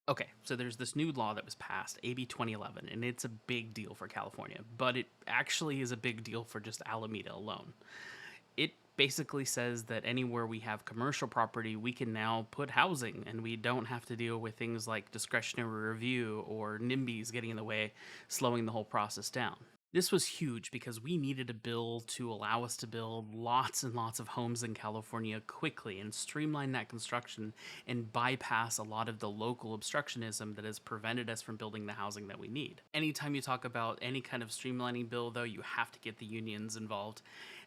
Okay, so there's this new law that was passed, AB 2011, and it's a big deal for California, but it actually is a big deal for just Alameda alone. It basically says that anywhere we have commercial property, we can now put housing and we don't have to deal with things like discretionary review or NIMBYs getting in the way, slowing the whole process down. This was huge because we needed a bill to allow us to build lots and lots of homes in California quickly and streamline that construction and bypass a lot of the local obstructionism that has prevented us from building the housing that we need. Anytime you talk about any kind of streamlining bill, though, you have to get the unions involved.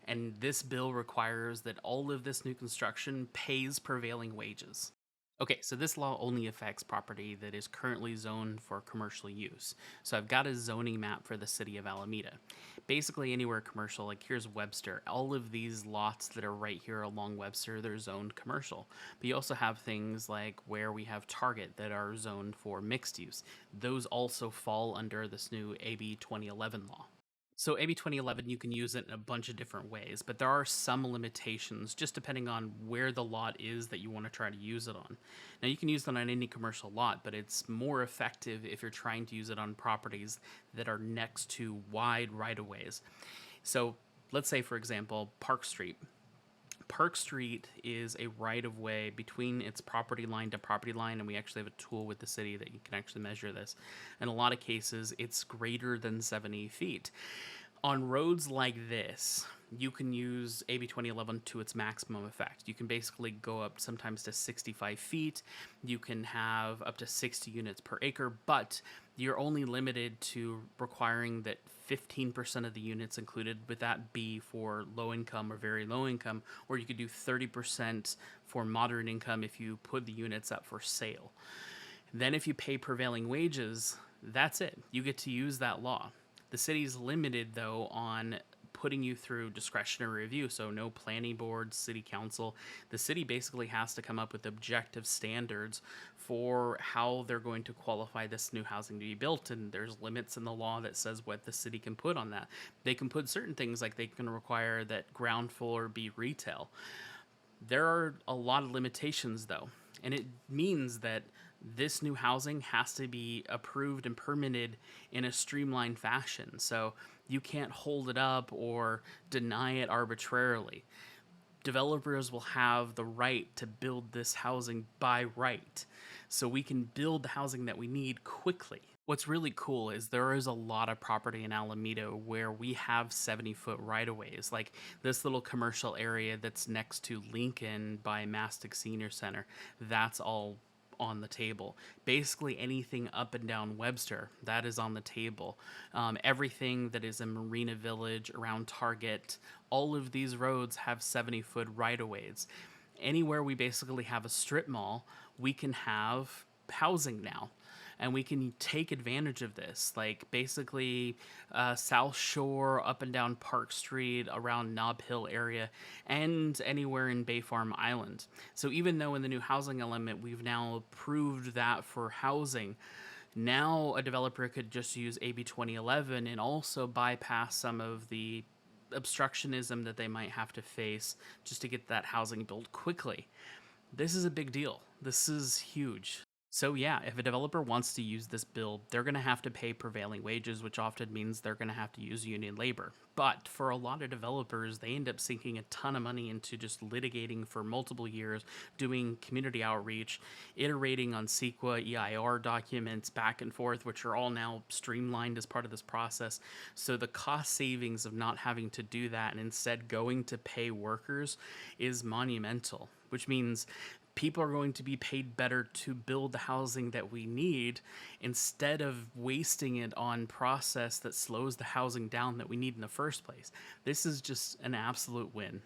And this bill requires that all of this new construction pays prevailing wages. Okay, so this law only affects property that is currently zoned for commercial use. So I've got a zoning map for the city of Alameda. Basically, anywhere commercial, like here's Webster. All of these lots that are right here along Webster, they're zoned commercial. But you also have things like where we have Target that are zoned for mixed use. Those also fall under this new AB 2011 law. So AB 2011, you can use it in a bunch of different ways, but there are some limitations just depending on where the lot is that you want to try to use it on. Now, you can use it on any commercial lot, but it's more effective if you're trying to use it on properties that are next to wide right-of-ways. So let's say, for example, Park Street. Park Street is a right of way between its property line to property line, and we actually have a tool with the city that you can actually measure this. In a lot of cases, it's greater than 70 feet. On roads like this, you can use AB 2011 to its maximum effect. You can basically go up sometimes to 65 feet. You can have up to 60 units per acre, but you're only limited to requiring that 15% of the units included with that be for low income or very low income, or you could do 30% for moderate income if you put the units up for sale. Then if you pay prevailing wages, that's it. You get to use that law. The city's limited, though, on putting you through discretionary review, so no planning board, city council. The city basically has to come up with objective standards for how they're going to qualify this new housing to be built, and there's limits in the law that says what the city can put on that. They can put certain things, like they can require that ground floor be retail. There are a lot of limitations, though, and it means that this new housing has to be approved and permitted in a streamlined fashion. So you can't hold it up or deny it arbitrarily. Developers will have the right to build this housing by right, so we can build the housing that we need quickly. What's really cool is there is a lot of property in Alameda where we have 70-foot right-of-ways, like this little commercial area that's next to Lincoln by Mastic Senior Center. That's all on the table. Basically anything up and down Webster, that is on the table. Everything that is in Marina Village, around Target, all of these roads have 70-foot right-of-ways. Anywhere we basically have a strip mall, we can have housing now, and we can take advantage of this, like basically South Shore, up and down Park Street, around Nob Hill area, and anywhere in Bay Farm Island. So even though in the new housing element we've now approved that for housing, now a developer could just use AB 2011 and also bypass some of the obstructionism that they might have to face just to get that housing built quickly. This is a big deal. This is huge. So yeah, if a developer wants to use this bill, they're going to have to pay prevailing wages, which often means they're going to have to use union labor. But for a lot of developers, they end up sinking a ton of money into just litigating for multiple years, doing community outreach, iterating on CEQA, EIR documents back and forth, which are all now streamlined as part of this process. So the cost savings of not having to do that and instead going to pay workers is monumental, which means people are going to be paid better to build the housing that we need instead of wasting it on process that slows the housing down that we need in the first place. This is just an absolute win.